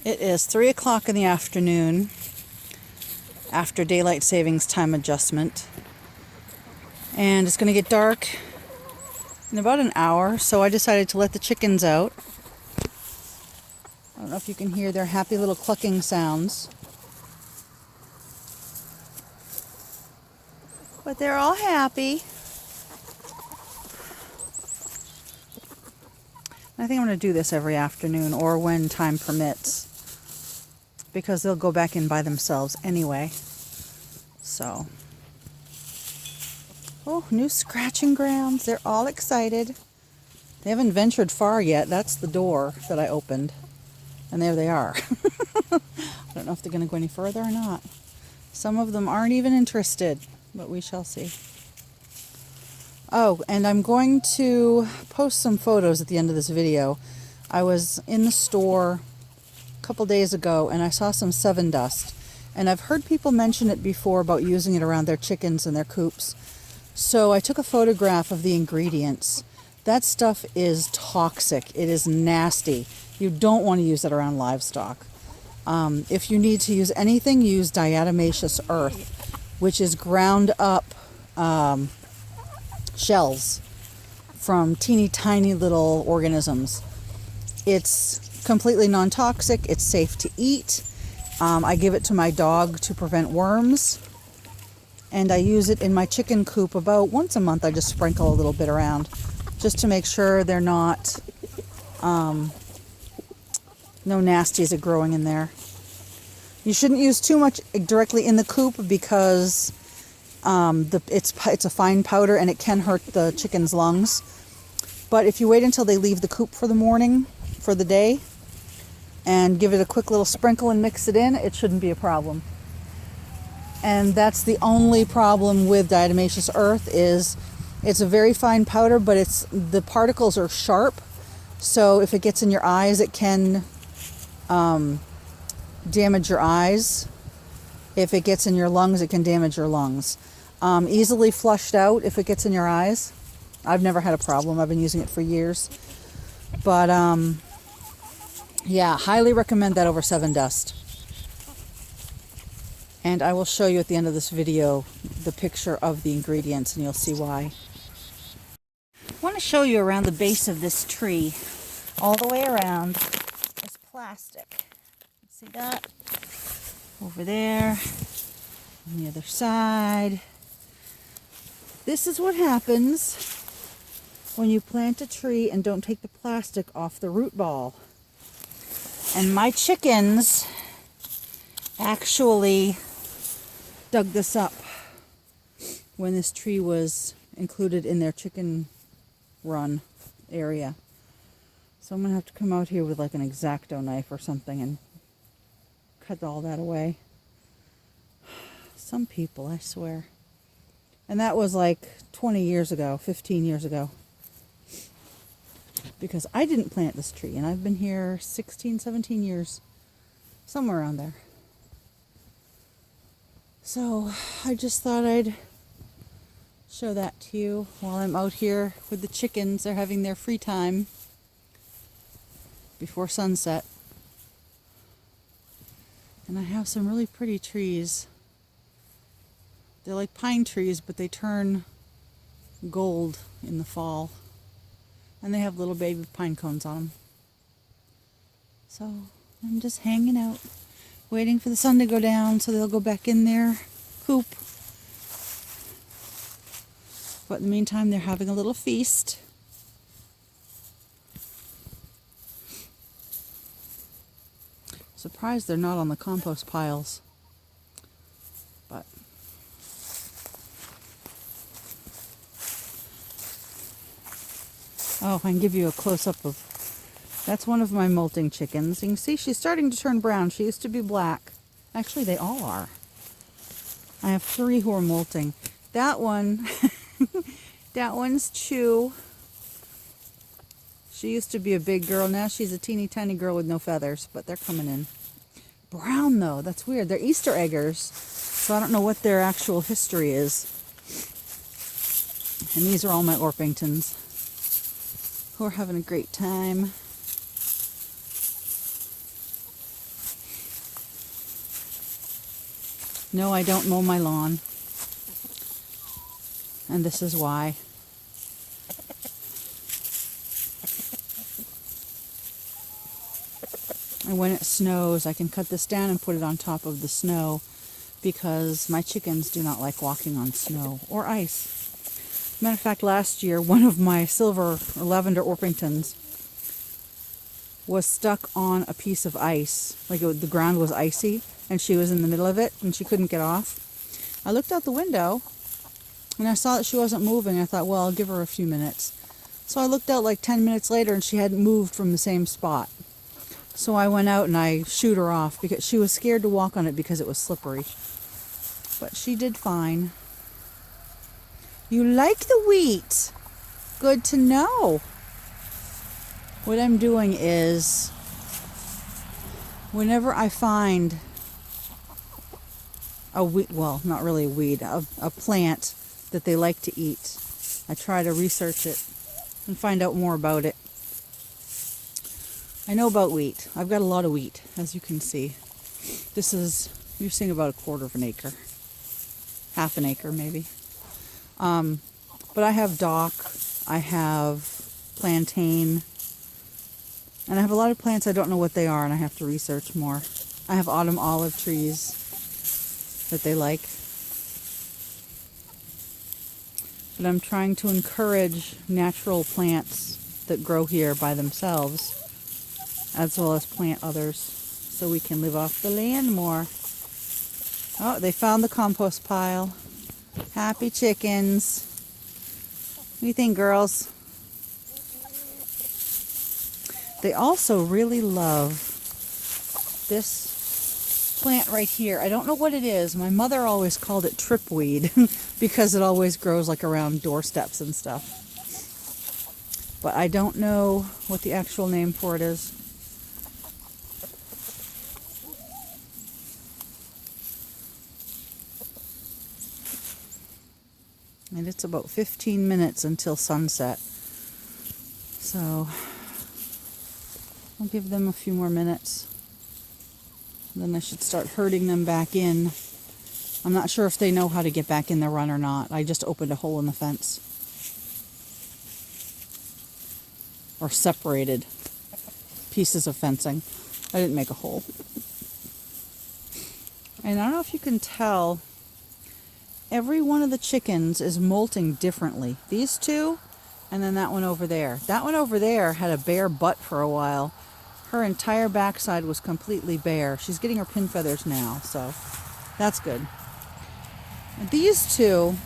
It is 3 o'clock in the afternoon after daylight savings time adjustment, and it's going to get dark in about an hour, so I decided to let the chickens out. I don't know if you can hear their happy little clucking sounds, but they're all happy. I think I'm going to do this every afternoon or when time permits, because they'll go back in by themselves anyway. So, oh, new scratching grounds. They're all excited. They haven't ventured far yet. That's the door that I opened. And there they are. I don't know if they're going to go any further or not. Some of them aren't even interested, but we shall see. Oh, and I'm going to post some photos at the end of this video. I was in the store a couple days ago and I saw some Sevin dust. And I've heard people mention it before about using it around their chickens and their coops. So I took a photograph of the ingredients. That stuff is toxic. It is nasty. You don't want to use it around livestock. If you need to use anything, use diatomaceous earth, which is ground up shells from teeny tiny little organisms. It's completely non-toxic. It's safe to eat. I give it to my dog to prevent worms, and I use it in my chicken coop about once a month. I just sprinkle a little bit around just to make sure they're not no nasties are growing in there. You shouldn't use too much directly in the coop because it's a fine powder and it can hurt the chicken's lungs. But if you wait until they leave the coop for the day, and give it a quick little sprinkle and mix it in, it shouldn't be a problem. And that's the only problem with diatomaceous earth is it's a very fine powder, but the particles are sharp. So if it gets in your eyes, it can damage your eyes. If it gets in your lungs, it can damage your lungs. Easily flushed out if it gets in your eyes. I've never had a problem. I've been using it for years. But yeah, highly recommend that over Sevin dust. And I will show you at the end of this video the picture of the ingredients and you'll see why. I want to show you around the base of this tree. All the way around is plastic. See that? Over there. On the other side. This is what happens when you plant a tree and don't take the plastic off the root ball. And my chickens actually dug this up when this tree was included in their chicken run area. So I'm going to have to come out here with like an X-Acto knife or something and cut all that away. Some people, I swear. And that was like 20 years ago, 15 years ago. Because I didn't plant this tree, and I've been here 16, 17 years, somewhere around there. So I just thought I'd show that to you while I'm out here with the chickens. They're having their free time before sunset. And I have some really pretty trees. They're like pine trees, but they turn gold in the fall. And they have little baby pine cones on them. So I'm just hanging out, waiting for the sun to go down so they'll go back in their coop. But in the meantime, they're having a little feast. Surprised they're not on the compost piles. But oh, I can give you a close-up of... That's one of my molting chickens. You can see she's starting to turn brown. She used to be black. Actually, they all are. I have 3 who are molting. That one, that one's Chew. She used to be a big girl. Now she's a teeny tiny girl with no feathers, but they're coming in. Brown, though. That's weird. They're Easter eggers, so I don't know what their actual history is. And these are all my Orpingtons, who are having a great time. No, I don't mow my lawn. And this is why. And when it snows, I can cut this down and put it on top of the snow because my chickens do not like walking on snow or ice. Matter of fact, last year, one of my silver or lavender Orpingtons was stuck on a piece of ice. Like the ground was icy and she was in the middle of it and she couldn't get off. I looked out the window and I saw that she wasn't moving. I thought, well, I'll give her a few minutes. So I looked out like 10 minutes later and she hadn't moved from the same spot. So I went out and I shooed her off because she was scared to walk on it because it was slippery. But she did fine. You like the wheat? Good to know. What I'm doing is, whenever I find a weed, well, not really a weed, a plant that they like to eat, I try to research it and find out more about it. I know about wheat. I've got a lot of wheat, as you can see. This is, you're seeing about 1/4 of an acre. Half an acre, maybe. But I have dock, I have plantain, and I have a lot of plants I don't know what they are and I have to research more. I have autumn olive trees that they like. But I'm trying to encourage natural plants that grow here by themselves, as well as plant others, so we can live off the land more. Oh, they found the compost pile. Happy chickens. What do you think, girls? They also really love this plant right here. I don't know what it is. My mother always called it tripweed because it always grows like around doorsteps and stuff. But I don't know what the actual name for it is. And it's about 15 minutes until sunset. So I'll give them a few more minutes. Then I should start herding them back in. I'm not sure if they know how to get back in the run or not. I just opened a hole in the fence. Or separated pieces of fencing. I didn't make a hole. And I don't know if you can tell, every one of the chickens is molting differently. These two, and then that one over there. That one over there had a bare butt for a while. Her entire backside was completely bare. She's getting her pin feathers now, so that's good. These two,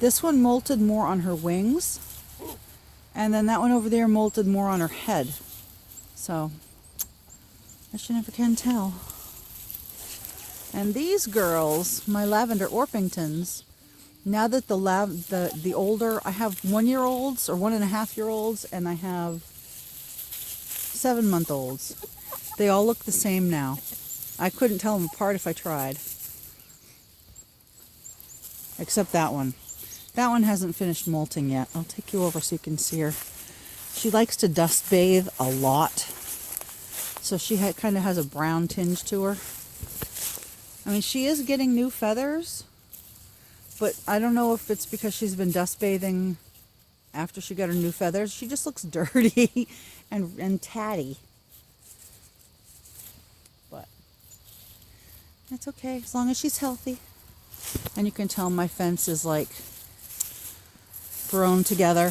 this one molted more on her wings, and then that one over there molted more on her head. So, I should never can tell. And these girls, my lavender Orpingtons, now that the older, I have 1-year-olds or 1.5-year-olds, and I have 7-month-olds. They all look the same now. I couldn't tell them apart if I tried. Except that one. That one hasn't finished molting yet. I'll take you over so you can see her. She likes to dust bathe a lot. So she kind of has a brown tinge to her. I mean, she is getting new feathers, but I don't know if it's because she's been dust bathing after she got her new feathers. She just looks dirty and tatty. But that's okay, as long as she's healthy. And you can tell my fence is like grown together.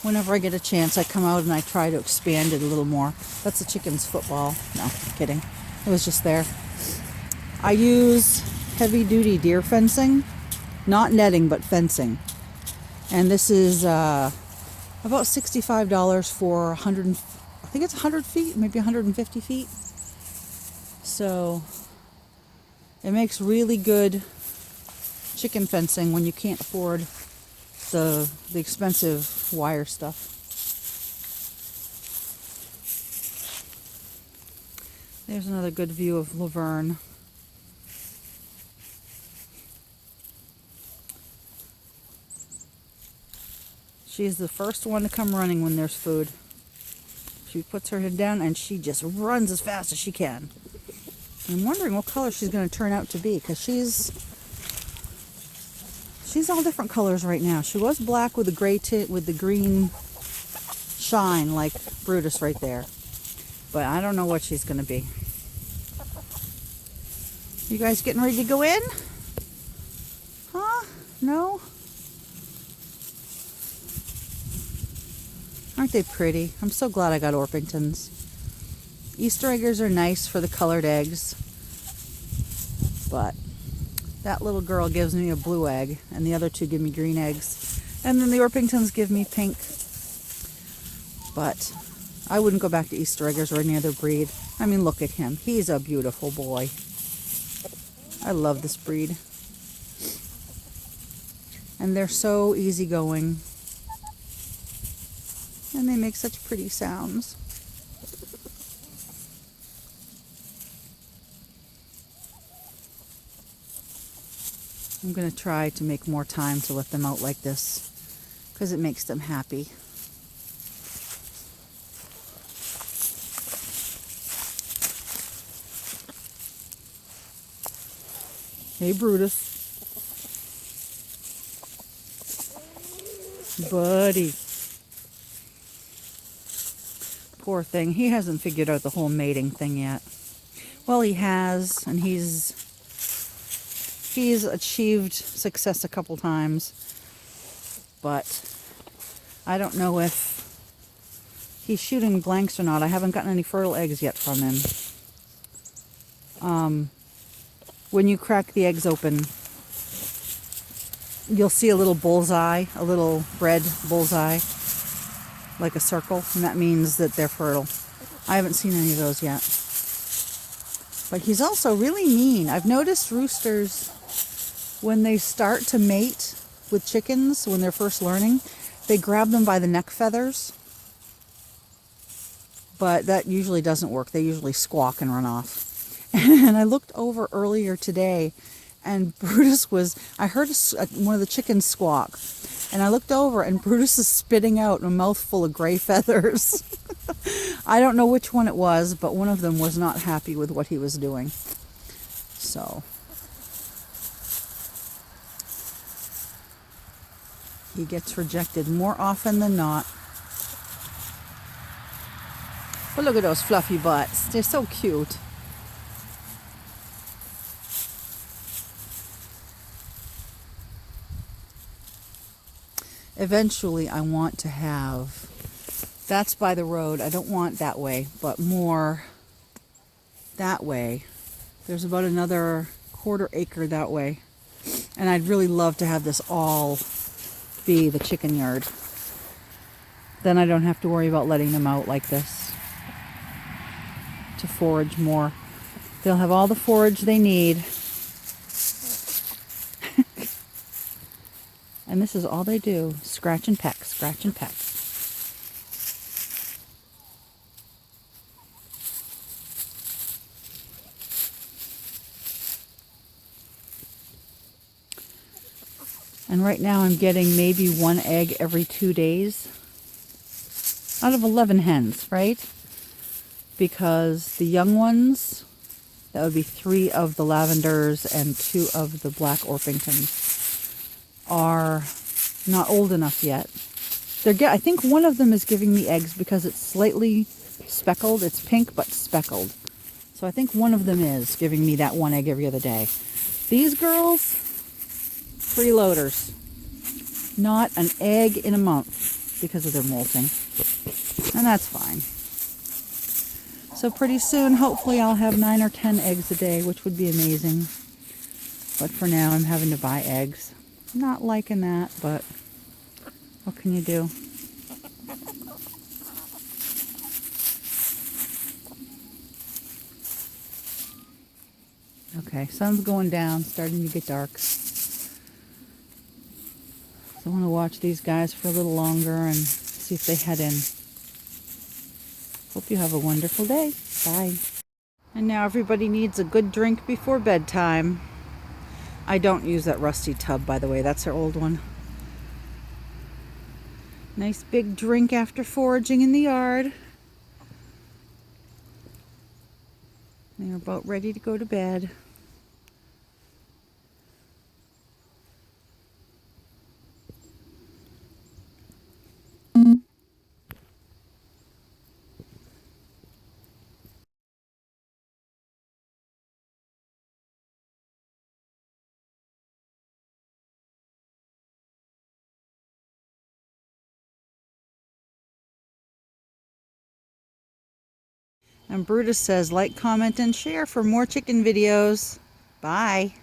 Whenever I get a chance, I come out and I try to expand it a little more. That's a chicken's football. No, kidding. It was just there. I use heavy-duty deer fencing, not netting, but fencing. And this is about $65 for 100, I think it's 100 feet, maybe 150 feet. So it makes really good chicken fencing when you can't afford the expensive wire stuff. There's another good view of Laverne. She's the first one to come running when there's food. She puts her head down and she just runs as fast as she can. I'm wondering what color she's going to turn out to be, because she's all different colors right now. She was black with the gray tint with the green shine like Brutus right there. But I don't know what she's going to be. You guys getting ready to go in? Huh? No? Aren't they pretty? I'm so glad I got Orpingtons. Easter eggers are nice for the colored eggs. But that little girl gives me a blue egg, and the other two give me green eggs. And then the Orpingtons give me pink. But I wouldn't go back to Easter eggers or any other breed. I mean, look at him. He's a beautiful boy. I love this breed. And they're so easygoing. And they make such pretty sounds. I'm going to try to make more time to let them out like this, because it makes them happy. Hey, Brutus. Buddy. Poor thing. He hasn't figured out the whole mating thing yet. Well, he has, and he's achieved success a couple times. But I don't know if he's shooting blanks or not. I haven't gotten any fertile eggs yet from him. When you crack the eggs open, you'll see a little bullseye, a little red bullseye, like a circle, and that means that they're fertile. I haven't seen any of those yet. But he's also really mean. I've noticed roosters, when they start to mate with chickens, when they're first learning, they grab them by the neck feathers. But that usually doesn't work. They usually squawk and run off. And I looked over earlier today, and Brutus I heard one of the chickens squawk. And I looked over, and Brutus is spitting out a mouthful of gray feathers. I don't know which one it was, but one of them was not happy with what he was doing. So he gets rejected more often than not. But look at those fluffy butts. They're so cute. Eventually, I want to have, that's by the road. I don't want that way, but more that way. There's about another quarter acre that way. And I'd really love to have this all be the chicken yard. Then I don't have to worry about letting them out like this to forage more. They'll have all the forage they need. And this is all they do, scratch and peck, scratch and peck. And right now I'm getting maybe one egg every 2 days out of 11 hens, right? Because the young ones, that would be 3 of the lavenders and 2 of the black Orpingtons, are not old enough yet. I think one of them is giving me eggs because it's slightly speckled. It's pink but speckled. So I think one of them is giving me that one egg every other day. These girls, freeloaders. Not an egg in a month because of their molting. And that's fine. So pretty soon, hopefully I'll have 9 or 10 eggs a day, which would be amazing. But for now, I'm having to buy eggs. Not liking that, but what can you do? Okay, sun's going down, starting to get dark. So I want to watch these guys for a little longer and see if they head in. Hope you have a wonderful day. Bye. And now everybody needs a good drink before bedtime. I don't use that rusty tub, by the way. That's our old one. Nice big drink after foraging in the yard. They're about ready to go to bed. And Brutus says, like, comment, and share for more chicken videos. Bye.